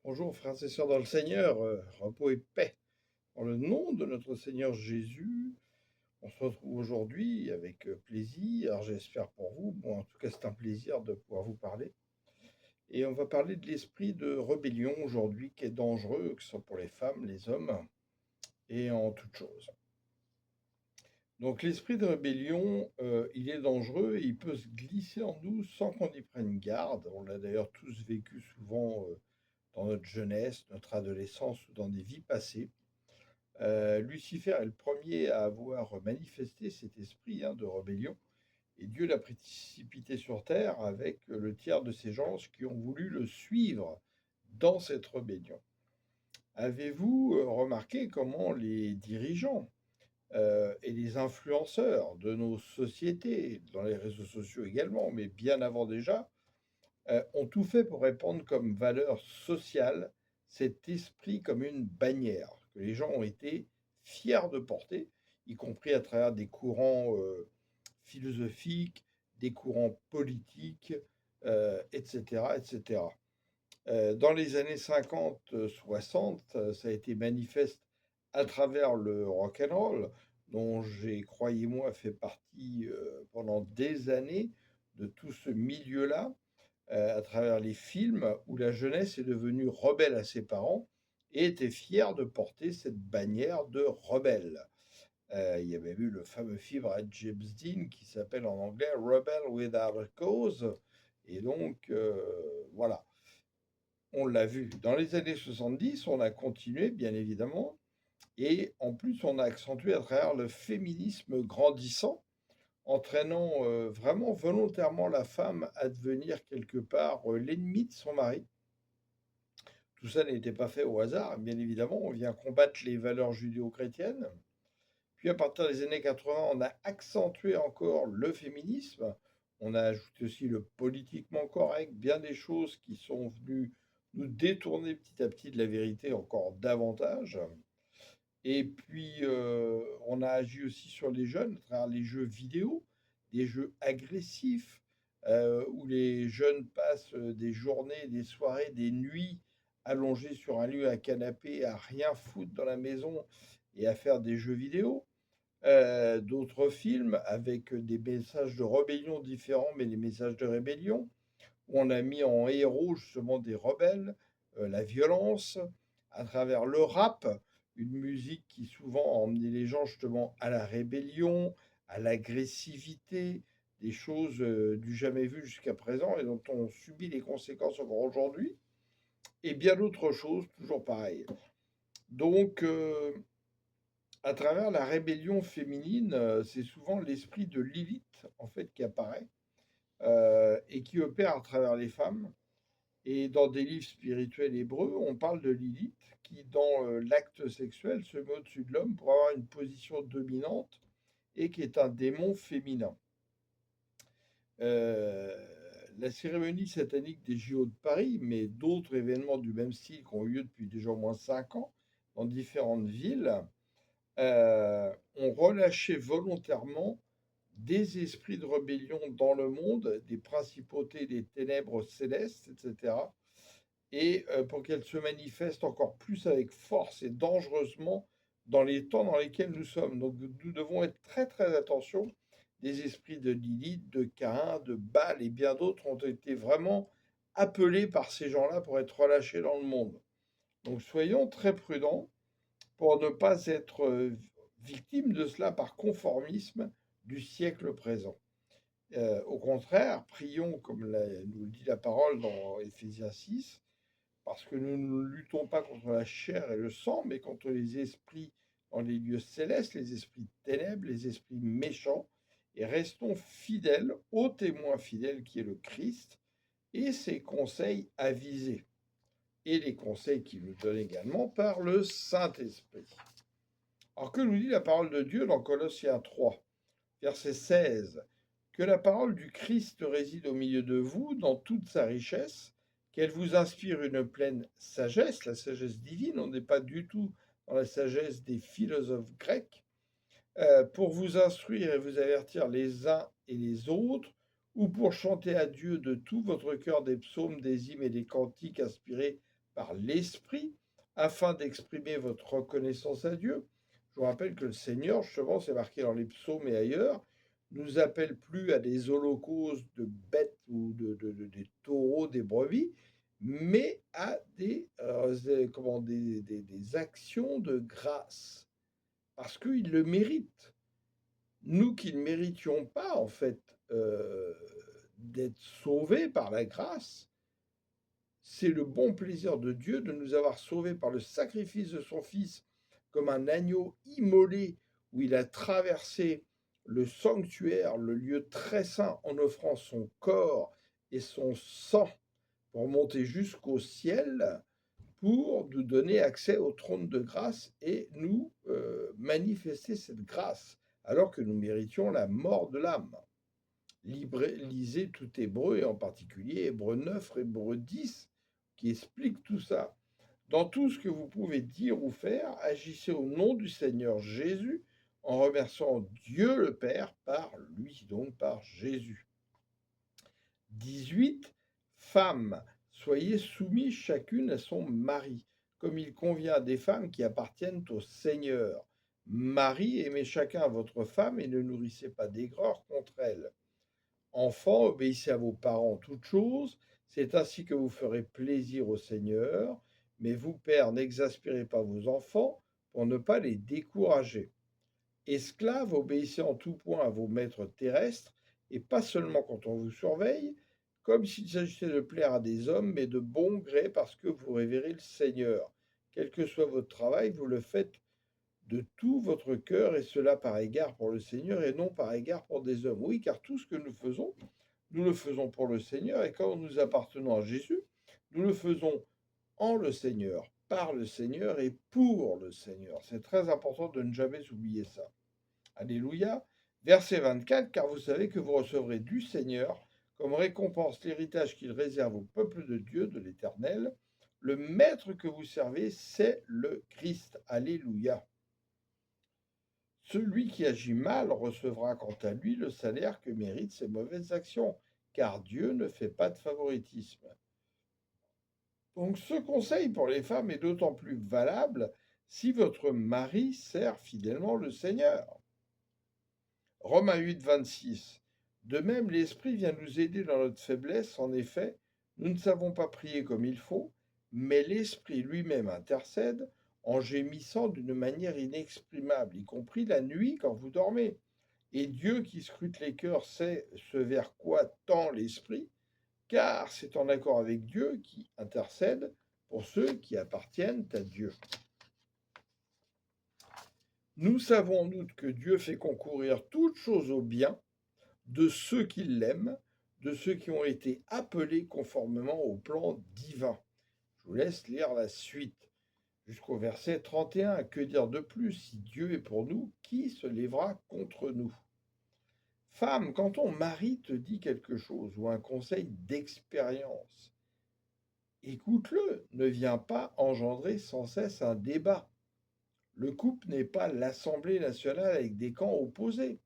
Bonjour frères et sœurs dans le Seigneur, repos et paix. Dans le nom de notre Seigneur Jésus, on se retrouve aujourd'hui avec plaisir, j'espère pour vous. Bon, en tout cas, c'est un plaisir de pouvoir vous parler. Et on va parler de l'esprit de rébellion aujourd'hui qui est dangereux, que ce soit pour les femmes, les hommes et en toutes choses. Donc l'esprit de rébellion, il est dangereux et il peut se glisser en nous sans qu'on y prenne garde. On l'a d'ailleurs tous vécu souvent dans notre jeunesse, notre adolescence ou dans des vies passées. Lucifer est le premier à avoir manifesté cet esprit de rébellion, et Dieu l'a précipité sur terre avec le tiers de ses gens qui ont voulu le suivre dans cette rébellion. Avez-vous remarqué comment les dirigeants et les influenceurs de nos sociétés, dans les réseaux sociaux également, mais bien avant déjà, ont tout fait pour répandre comme valeur sociale cet esprit comme une bannière que les gens ont été fiers de porter, y compris à travers des courants philosophiques, des courants politiques, etc., etc. Dans les années 50, 60, ça a été manifeste à travers le rock and roll, dont j'ai, croyez-moi, fait partie pendant des années de tout ce milieu-là, à travers les films où la jeunesse est devenue rebelle à ses parents et était fière de porter cette bannière de rebelle. Il y avait eu le fameux film Red James Dean qui s'appelle en anglais Rebel Without a Cause. Et donc, voilà, on l'a vu. Dans les années 70, on a continué, bien évidemment, et en plus, on a accentué à travers le féminisme grandissant, entraînant vraiment volontairement la femme à devenir quelque part l'ennemi de son mari. Tout ça n'était pas fait au hasard, bien évidemment, on vient combattre les valeurs judéo-chrétiennes. Puis à partir des années 80, on a accentué encore le féminisme, on a ajouté aussi le politiquement correct, bien des choses qui sont venues nous détourner petit à petit de la vérité encore davantage. Et puis, on a agi aussi sur les jeunes, à travers les jeux vidéo, des jeux agressifs, où les jeunes passent des journées, des soirées, des nuits allongés sur un lit, un canapé, à rien foutre dans la maison et à faire des jeux vidéo. D'autres films avec des messages de rébellion différents, mais les messages de rébellion, où on a mis en héros justement des rebelles, la violence, à travers le rap, une musique qui souvent a emmené les gens justement à la rébellion, à l'agressivité, des choses du jamais vu jusqu'à présent et dont on subit les conséquences encore aujourd'hui, et bien d'autres choses, toujours pareil. Donc, à travers la rébellion féminine, c'est souvent l'esprit de Lilith, en fait, qui apparaît et qui opère à travers les femmes. Et dans des livres spirituels hébreux, on parle de Lilith qui, dans l'acte sexuel, se met au-dessus de l'homme pour avoir une position dominante et qui est un démon féminin. La cérémonie satanique des JO de Paris, mais d'autres événements du même style qui ont eu lieu depuis déjà au moins 5 ans dans différentes villes, ont relâché volontairement des esprits de rébellion dans le monde, des principautés des ténèbres célestes, etc., et pour qu'elles se manifestent encore plus avec force et dangereusement dans les temps dans lesquels nous sommes. Donc nous devons être très très attention. Des esprits de Lilith, de Caïn, de Baal et bien d'autres ont été vraiment appelés par ces gens-là pour être relâchés dans le monde. Donc soyons très prudents pour ne pas être victimes de cela par conformisme du siècle présent. Au contraire, prions, comme nous le dit la parole dans Éphésiens 6, parce que nous ne luttons pas contre la chair et le sang, mais contre les esprits dans les lieux célestes, les esprits de ténèbres, les esprits méchants, et restons fidèles au témoin fidèle qui est le Christ et ses conseils avisés, et les conseils qu'il nous donne également par le Saint-Esprit. Alors que nous dit la parole de Dieu dans Colossiens 3, verset 16? Que la parole du Christ réside au milieu de vous dans toute sa richesse, qu'elle vous inspire une pleine sagesse, la sagesse divine, on n'est pas du tout dans la sagesse des philosophes grecs, pour vous instruire et vous avertir les uns et les autres, ou pour chanter à Dieu de tout votre cœur des psaumes, des hymnes et des cantiques inspirés par l'Esprit, afin d'exprimer votre reconnaissance à Dieu. Je vous rappelle que le Seigneur, justement, c'est marqué dans les psaumes et ailleurs, nous appelle plus à des holocaustes de bêtes ou des taureaux, des brebis, mais à des actions de grâce, parce qu'il le mérite. Nous qui ne méritions pas, en fait, d'être sauvés par la grâce, c'est le bon plaisir de Dieu de nous avoir sauvés par le sacrifice de son Fils, comme un agneau immolé, où il a traversé le sanctuaire, le lieu très saint, en offrant son corps et son sang pour monter jusqu'au ciel, pour nous donner accès au trône de grâce et nous manifester cette grâce, alors que nous méritions la mort de l'âme. Lisez tout Hébreu, et en particulier Hébreu 9, Hébreu 10, qui explique tout ça. Dans tout ce que vous pouvez dire ou faire, agissez au nom du Seigneur Jésus, en remerciant Dieu le Père par lui, donc par Jésus. 18. Femmes, soyez soumises chacune à son mari, comme il convient à des femmes qui appartiennent au Seigneur. Mari, aimez chacun votre femme et ne nourrissez pas d'aigreur contre elle. Enfants, obéissez à vos parents en toutes choses, c'est ainsi que vous ferez plaisir au Seigneur. Mais vous, pères, n'exaspérez pas vos enfants pour ne pas les décourager. Esclaves, obéissez en tout point à vos maîtres terrestres, et pas seulement quand on vous surveille, comme s'il s'agissait de plaire à des hommes, mais de bon gré parce que vous révérez le Seigneur. Quel que soit votre travail, vous le faites de tout votre cœur, et cela par égard pour le Seigneur et non par égard pour des hommes. Oui, car tout ce que nous le faisons pour le Seigneur, et quand nous appartenons à Jésus, nous le faisons en le Seigneur, par le Seigneur et pour le Seigneur. C'est très important de ne jamais oublier ça. Alléluia. Verset 24, car vous savez que vous recevrez du Seigneur comme récompense l'héritage qu'il réserve au peuple de Dieu, de l'Éternel. Le maître que vous servez, c'est le Christ. Alléluia. Celui qui agit mal recevra quant à lui le salaire que méritent ses mauvaises actions, car Dieu ne fait pas de favoritisme. Donc ce conseil pour les femmes est d'autant plus valable si votre mari sert fidèlement le Seigneur. Romains 8, 26. De même, l'Esprit vient nous aider dans notre faiblesse. En effet, nous ne savons pas prier comme il faut, mais l'Esprit lui-même intercède en gémissant d'une manière inexprimable, y compris la nuit quand vous dormez. Et Dieu qui scrute les cœurs sait ce vers quoi tend l'Esprit, car c'est en accord avec Dieu qui intercède pour ceux qui appartiennent à Dieu. Nous savons en outre que Dieu fait concourir toutes choses au bien de ceux qui l'aiment, de ceux qui ont été appelés conformément au plan divin. Je vous laisse lire la suite jusqu'au verset 31. Que dire de plus? Si Dieu est pour nous, qui se lèvera contre nous? Femme, quand ton mari te dit quelque chose ou un conseil d'expérience, écoute-le, ne viens pas engendrer sans cesse un débat. Le couple n'est pas l'Assemblée nationale avec des camps opposés.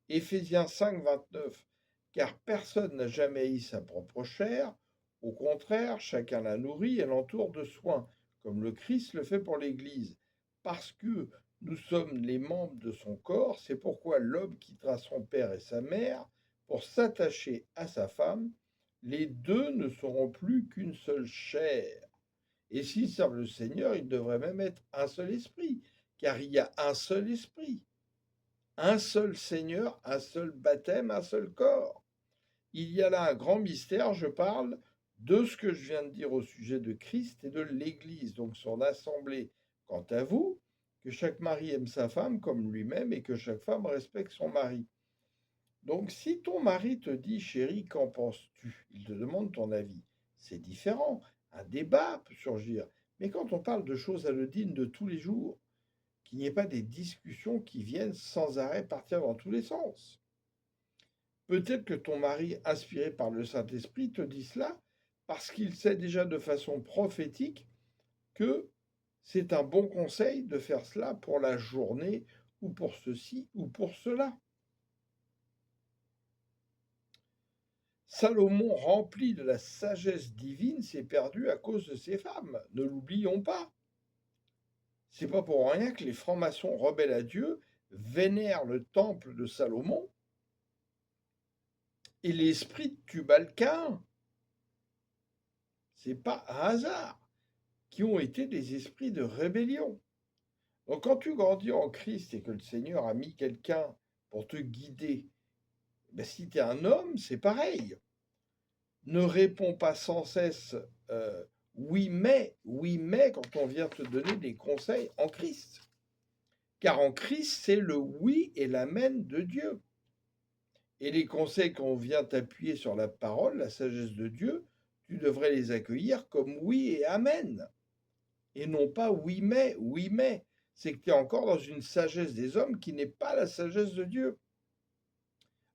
Éphésiens 5, 29. Car personne n'a jamais haï sa propre chair, au contraire, chacun la nourrit et l'entoure de soins, comme le Christ le fait pour l'Église. Parce que nous sommes les membres de son corps, c'est pourquoi l'homme quittera son père et sa mère pour s'attacher à sa femme. Les deux ne seront plus qu'une seule chair. Et s'ils servent le Seigneur, ils devraient même être un seul esprit, car il y a un seul esprit, un seul Seigneur, un seul baptême, un seul corps. Il y a là un grand mystère, je parle de ce que je viens de dire au sujet de Christ et de l'Église, donc son assemblée. Quant à vous, que chaque mari aime sa femme comme lui-même et que chaque femme respecte son mari. Donc si ton mari te dit, chérie, qu'en penses-tu? Il te demande ton avis. C'est différent. Un débat peut surgir. Mais quand on parle de choses anodines de tous les jours, qu'il n'y ait pas des discussions qui viennent sans arrêt partir dans tous les sens. Peut-être que ton mari, inspiré par le Saint-Esprit, te dit cela parce qu'il sait déjà de façon prophétique que c'est un bon conseil de faire cela pour la journée ou pour ceci ou pour cela. Salomon, rempli de la sagesse divine, s'est perdu à cause de ses femmes. Ne l'oublions pas. C'est pas pour rien que les francs-maçons rebelles à Dieu vénèrent le temple de Salomon et l'esprit de Tubal-Caïn. C'est pas un hasard, qui ont été des esprits de rébellion. Donc quand tu grandis en Christ et que le Seigneur a mis quelqu'un pour te guider, ben, si tu es un homme, c'est pareil. Ne réponds pas sans cesse oui mais quand on vient te donner des conseils en Christ. Car en Christ, c'est le oui et l'amen de Dieu. Et les conseils qu'on vient t'appuyer sur la parole, la sagesse de Dieu, tu devrais les accueillir comme oui et amen. Et non pas oui mais. C'est que tu es encore dans une sagesse des hommes qui n'est pas la sagesse de Dieu.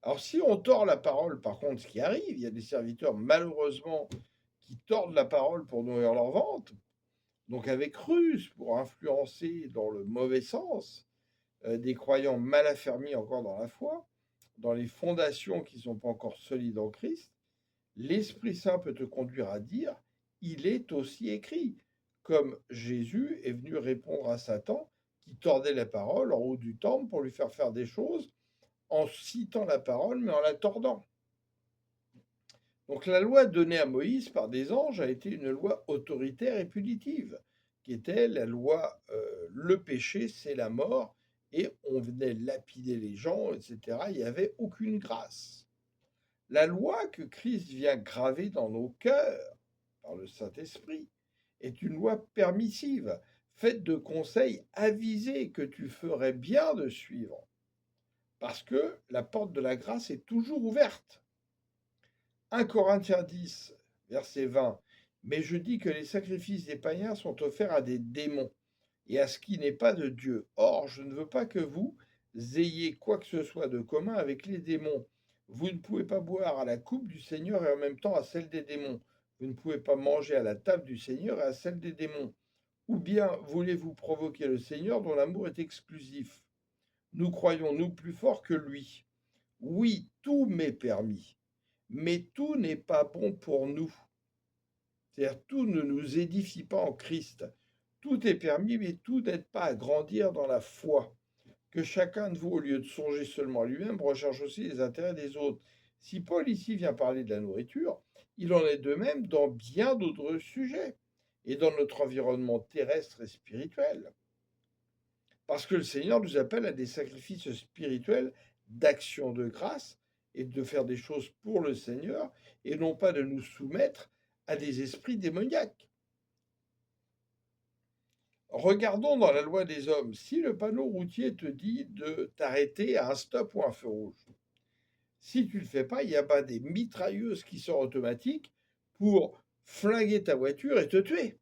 Alors si on tord la parole, par contre, ce qui arrive, il y a des serviteurs malheureusement qui tordent la parole pour nourrir leur ventre, donc avec ruse pour influencer dans le mauvais sens des croyants mal affermis encore dans la foi, dans les fondations qui ne sont pas encore solides en Christ. L'Esprit Saint peut te conduire à dire, il est aussi écrit, comme Jésus est venu répondre à Satan qui tordait la parole en haut du temple pour lui faire des choses en citant la parole mais en la tordant. Donc la loi donnée à Moïse par des anges a été une loi autoritaire et punitive, qui était la loi le péché c'est la mort, et on venait lapider les gens, etc. Il n'y avait aucune grâce. La loi que Christ vient graver dans nos cœurs par le Saint-Esprit est une loi permissive, faite de conseils avisés que tu ferais bien de suivre, parce que la porte de la grâce est toujours ouverte. 1 Corinthiens 10, verset 20. Mais je dis que les sacrifices des païens sont offerts à des démons et à ce qui n'est pas de Dieu. Or, je ne veux pas que vous ayez quoi que ce soit de commun avec les démons. Vous ne pouvez pas boire à la coupe du Seigneur et en même temps à celle des démons. Vous ne pouvez pas manger à la table du Seigneur et à celle des démons. Ou bien voulez-vous provoquer le Seigneur dont l'amour est exclusif? Nous croyons, nous, plus fort que lui. Oui, tout m'est permis, mais tout n'est pas bon pour nous. C'est-à-dire, tout ne nous édifie pas en Christ. Tout est permis, mais tout n'aide pas à grandir dans la foi. Que chacun de vous, au lieu de songer seulement à lui-même, recherche aussi les intérêts des autres. Si Paul ici vient parler de la nourriture, il en est de même dans bien d'autres sujets et dans notre environnement terrestre et spirituel. Parce que le Seigneur nous appelle à des sacrifices spirituels d'action de grâce et de faire des choses pour le Seigneur et non pas de nous soumettre à des esprits démoniaques. Regardons dans la loi des hommes, si le panneau routier te dit de t'arrêter à un stop ou un feu rouge, si tu ne le fais pas, il y a pas des mitrailleuses qui sont automatiques pour flinguer ta voiture et te tuer.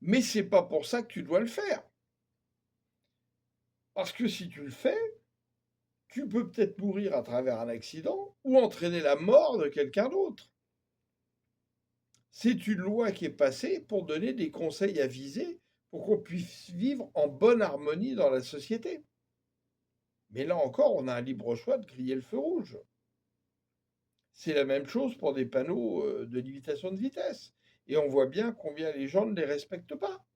Mais c'est pas pour ça que tu dois le faire. Parce que si tu le fais, tu peux peut-être mourir à travers un accident ou entraîner la mort de quelqu'un d'autre. C'est une loi qui est passée pour donner des conseils avisés pour qu'on puisse vivre en bonne harmonie dans la société. Mais là encore, on a un libre choix de griller le feu rouge. C'est la même chose pour des panneaux de limitation de vitesse. Et on voit bien combien les gens ne les respectent pas.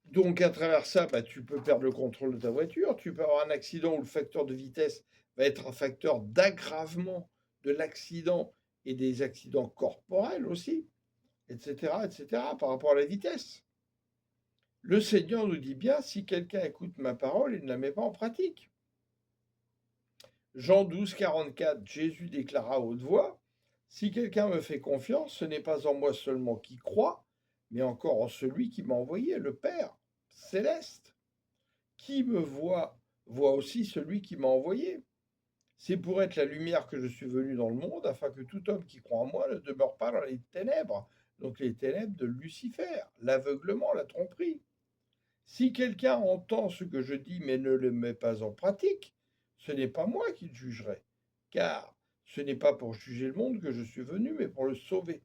Donc à travers ça, tu peux perdre le contrôle de ta voiture, tu peux avoir un accident où le facteur de vitesse va être un facteur d'aggravement de l'accident et des accidents corporels aussi, etc., par rapport à la vitesse. Le Seigneur nous dit bien, si quelqu'un écoute ma parole, il ne la met pas en pratique. Jean 12, 44, Jésus déclara à haute voix, si quelqu'un me fait confiance, ce n'est pas en moi seulement qui croit, mais encore en celui qui m'a envoyé, le Père céleste. Qui me voit, voit aussi celui qui m'a envoyé. C'est pour être la lumière que je suis venu dans le monde, afin que tout homme qui croit en moi ne demeure pas dans les ténèbres, donc les ténèbres de Lucifer, l'aveuglement, la tromperie. Si quelqu'un entend ce que je dis mais ne le met pas en pratique, ce n'est pas moi qui le jugerai, car ce n'est pas pour juger le monde que je suis venu, mais pour le sauver.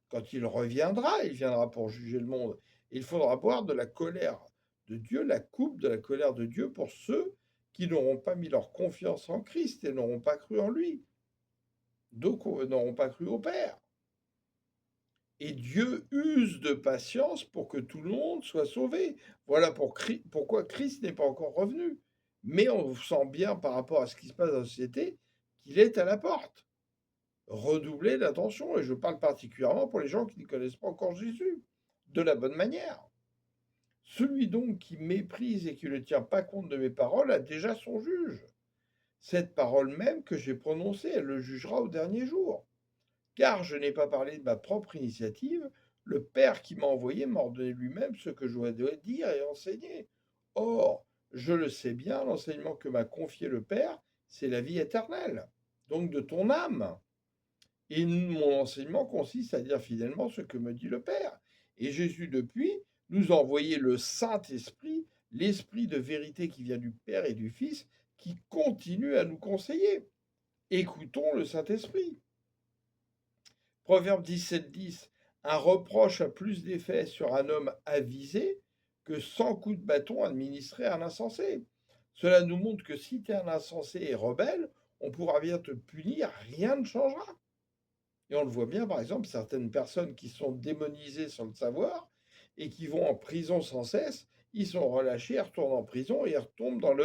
Quand il reviendra, il viendra pour juger le monde. Il faudra boire de la colère de Dieu, la coupe de la colère de Dieu pour ceux qui n'auront pas mis leur confiance en Christ et n'auront pas cru en lui, donc n'auront pas cru au Père. Et Dieu use de patience pour que tout le monde soit sauvé. Voilà pourquoi Christ n'est pas encore revenu. Mais on sent bien par rapport à ce qui se passe dans la société qu'il est à la porte. Redoublez d'attention, et je parle particulièrement pour les gens qui ne connaissent pas encore Jésus, de la bonne manière. Celui donc qui méprise et qui ne tient pas compte de mes paroles a déjà son juge. Cette parole même que j'ai prononcée, elle le jugera au dernier jour. Car je n'ai pas parlé de ma propre initiative, le Père qui m'a envoyé m'a ordonné lui-même ce que je dois dire et enseigner. Or, je le sais bien, l'enseignement que m'a confié le Père, c'est la vie éternelle, donc de ton âme. Et mon enseignement consiste à dire fidèlement ce que me dit le Père. Et Jésus, depuis, nous a envoyé le Saint-Esprit, l'Esprit de vérité qui vient du Père et du Fils, qui continue à nous conseiller. Écoutons le Saint-Esprit. Proverbe 17:10, un reproche a plus d'effet sur un homme avisé que 100 coups de bâton administrés à un insensé. Cela nous montre que si tu es un insensé et rebelle, on pourra bien te punir, rien ne changera. Et on le voit bien, par exemple, certaines personnes qui sont démonisées sans le savoir et qui vont en prison sans cesse, ils sont relâchés, ils retournent en prison et ils retombent dans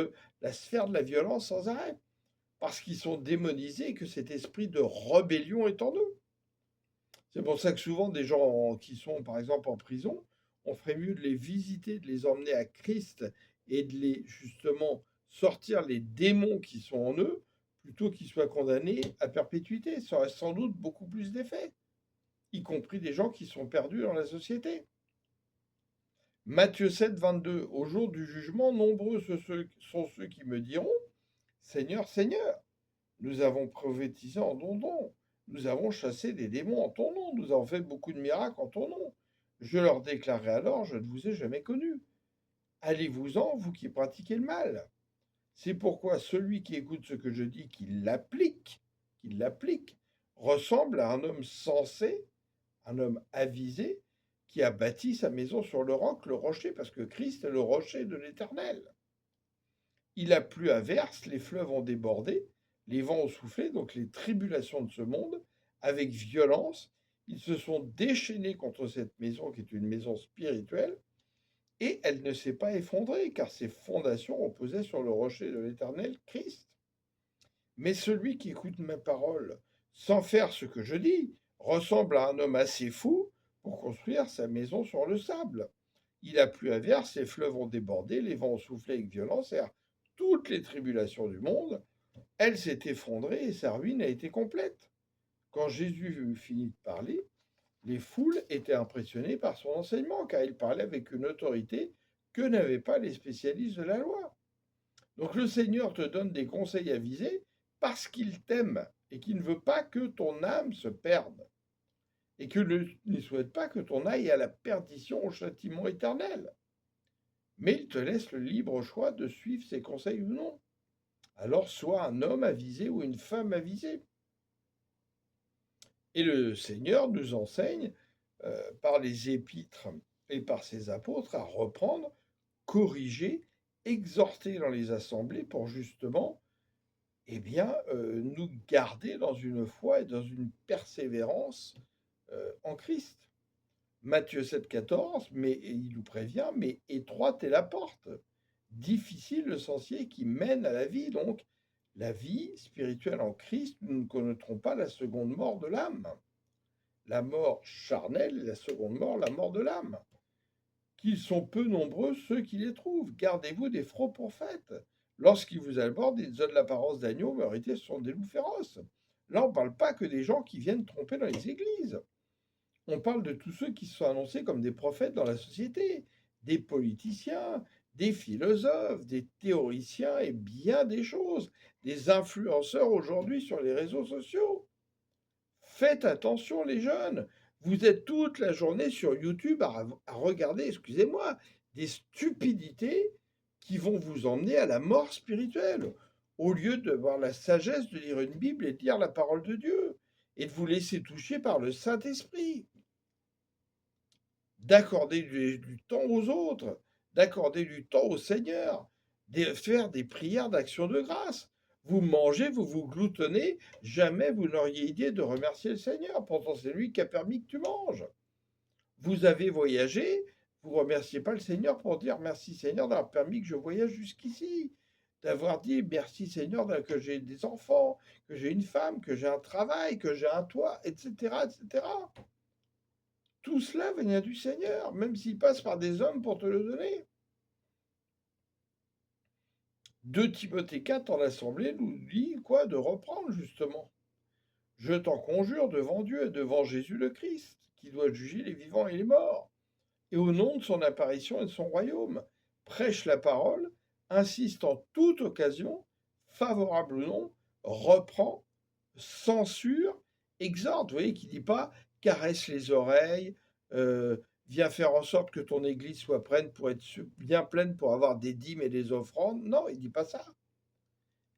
la sphère de la violence sans arrêt. Parce qu'ils sont démonisés et que cet esprit de rébellion est en eux. C'est pour ça que souvent des gens qui sont par exemple en prison, on ferait mieux de les visiter, de les emmener à Christ et de les justement sortir les démons qui sont en eux, plutôt qu'ils soient condamnés à perpétuité. Ça aurait sans doute beaucoup plus d'effet, y compris des gens qui sont perdus dans la société. Matthieu 7, 22. Au jour du jugement, nombreux sont ceux qui me diront, Seigneur, Seigneur, nous avons prophétisé en ton nom, nous avons chassé des démons en ton nom, nous avons fait beaucoup de miracles en ton nom. Je leur déclarerai alors, je ne vous ai jamais connus. Allez-vous-en, vous qui pratiquez le mal. C'est pourquoi celui qui écoute ce que je dis, qui l'applique, ressemble à un homme sensé, un homme avisé, qui a bâti sa maison sur le roc, le rocher, parce que Christ est le rocher de l'Éternel. Il a plu à verse, les fleuves ont débordé, les vents ont soufflé, donc les tribulations de ce monde, avec violence, ils se sont déchaînés contre cette maison qui est une maison spirituelle, et elle ne s'est pas effondrée, car ses fondations reposaient sur le rocher de l'Éternel, Christ. Mais celui qui écoute ma parole sans faire ce que je dis ressemble à un homme assez fou pour construire sa maison sur le sable. Il a plu à verse, les fleuves ont débordé, les vents ont soufflé avec violence, et toutes les tribulations du monde, elle s'est effondrée et sa ruine a été complète. Quand Jésus eut fini de parler, les foules étaient impressionnées par son enseignement, car il parlait avec une autorité que n'avaient pas les spécialistes de la loi. Donc le Seigneur te donne des conseils avisés parce qu'il t'aime et qu'il ne veut pas que ton âme se perde et qu'il ne souhaite pas que ton âme aille à la perdition, au châtiment éternel. Mais il te laisse le libre choix de suivre ses conseils ou non. Alors sois un homme avisé ou une femme avisée. Et le Seigneur nous enseigne, par les épîtres et par ses apôtres, à reprendre, corriger, exhorter dans les assemblées pour justement nous garder dans une foi et dans une persévérance en Christ. Matthieu 7, 14, mais il nous prévient, mais étroite est la porte, difficile le sentier qui mène à la vie. Donc, la vie spirituelle en Christ, nous ne connaîtrons pas la seconde mort de l'âme. La mort charnelle, la seconde mort, la mort de l'âme. Qu'ils sont peu nombreux ceux qui les trouvent. Gardez-vous des faux prophètes. Lorsqu'ils vous abordent, ils donnent l'apparence d'agneaux, mais en réalité, ce sont des loups féroces. Là, on ne parle pas que des gens qui viennent tromper dans les églises. On parle de tous ceux qui se sont annoncés comme des prophètes dans la société, des politiciens, des philosophes, des théoriciens et bien des choses, des influenceurs aujourd'hui sur les réseaux sociaux. Faites attention les jeunes, vous êtes toute la journée sur YouTube à regarder, excusez-moi, des stupidités qui vont vous emmener à la mort spirituelle, au lieu de voir la sagesse de lire une Bible et de lire la parole de Dieu, et de vous laisser toucher par le Saint-Esprit, d'accorder du temps aux autres, d'accorder du temps au Seigneur, faire des prières d'action de grâce. Vous mangez, vous vous gloutonnez, jamais vous n'auriez idée de remercier le Seigneur. Pourtant, c'est lui qui a permis que tu manges. Vous avez voyagé, vous ne remerciez pas le Seigneur pour dire merci Seigneur d'avoir permis que je voyage jusqu'ici, d'avoir dit merci Seigneur que j'ai des enfants, que j'ai une femme, que j'ai un travail, que j'ai un toit, etc., etc. Tout cela vient du Seigneur, même s'il passe par des hommes pour te le donner. 2 Timothée 4 en assemblée nous dit quoi? De reprendre justement. Je t'en conjure devant Dieu et devant Jésus le Christ, qui doit juger les vivants et les morts, et au nom de son apparition et de son royaume, prêche la parole, insiste en toute occasion, favorable ou non, reprend, censure, exhorte. Vous voyez qu'il ne dit pas caresse les oreilles, viens faire en sorte que ton église soit pleine pour être bien pleine pour avoir des dîmes et des offrandes. Non, il ne dit pas ça.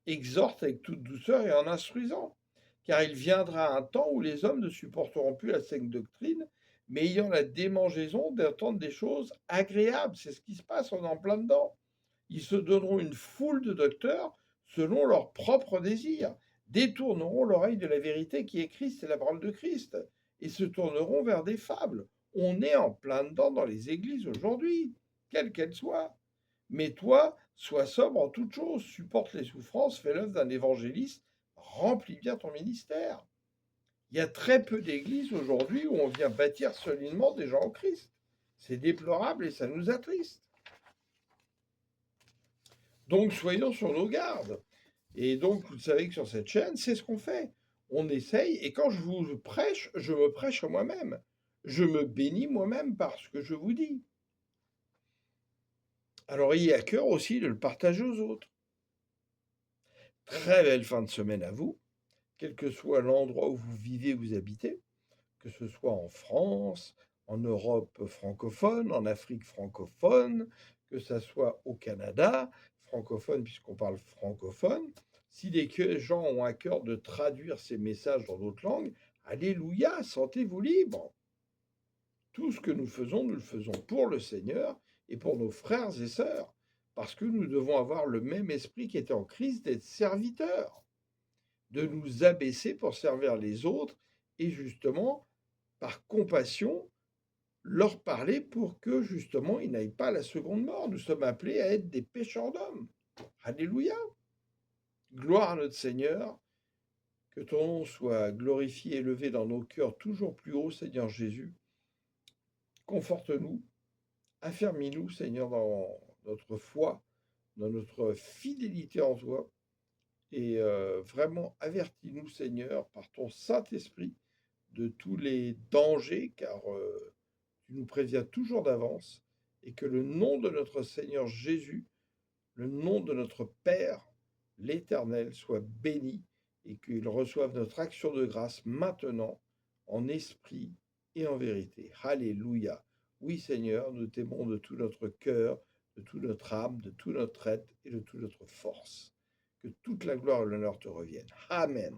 Exhorte avec toute douceur et en instruisant, car il viendra un temps où les hommes ne supporteront plus la saine doctrine, mais ayant la démangeaison d'entendre des choses agréables. C'est ce qui se passe, on est en plein dedans. Ils se donneront une foule de docteurs selon leurs propres désirs, détourneront l'oreille de la vérité qui est Christ et la parole de Christ, et se tourneront vers des fables. On est en plein dedans dans les églises aujourd'hui, quelles qu'elles soient. Mais toi, sois sobre en toutes choses, supporte les souffrances, fais l'œuvre d'un évangéliste, remplis bien ton ministère. Il y a très peu d'églises aujourd'hui où on vient bâtir solidement des gens en Christ. C'est déplorable et ça nous attriste. Donc soyons sur nos gardes. Et donc vous savez que sur cette chaîne, c'est ce qu'on fait. On essaye, et quand je vous prêche, je me prêche à moi-même. Je me bénis moi-même par ce que je vous dis. Alors ayez à cœur aussi de le partager aux autres. Très belle fin de semaine à vous, quel que soit l'endroit où vous vivez, vous habitez, que ce soit en France, en Europe francophone, en Afrique francophone, que ce soit au Canada, francophone puisqu'on parle francophone. Si des gens ont à cœur de traduire ces messages dans d'autres langues, alléluia, sentez-vous libre. Tout ce que nous le faisons pour le Seigneur et pour nos frères et sœurs, parce que nous devons avoir le même esprit qui était en Christ, d'être serviteurs, de nous abaisser pour servir les autres et justement, par compassion, leur parler pour que justement ils n'aillent pas à la seconde mort. Nous sommes appelés à être des pécheurs d'hommes. Alléluia. Gloire à notre Seigneur. Que ton nom soit glorifié et élevé dans nos cœurs toujours plus haut, Seigneur Jésus. Conforte-nous, affermis-nous, Seigneur, dans notre foi, dans notre fidélité en toi. Et vraiment, avertis-nous, Seigneur, par ton Saint-Esprit, de tous les dangers, car tu nous préviens toujours d'avance, et que le nom de notre Seigneur Jésus, le nom de notre Père, l'Éternel, soit béni, et qu'il reçoive notre action de grâce maintenant, en esprit et en vérité. Alléluia. Oui, Seigneur, nous t'aimons de tout notre cœur, de toute notre âme, de toute notre être et de toute notre force. Que toute la gloire et l'honneur te reviennent. Amen.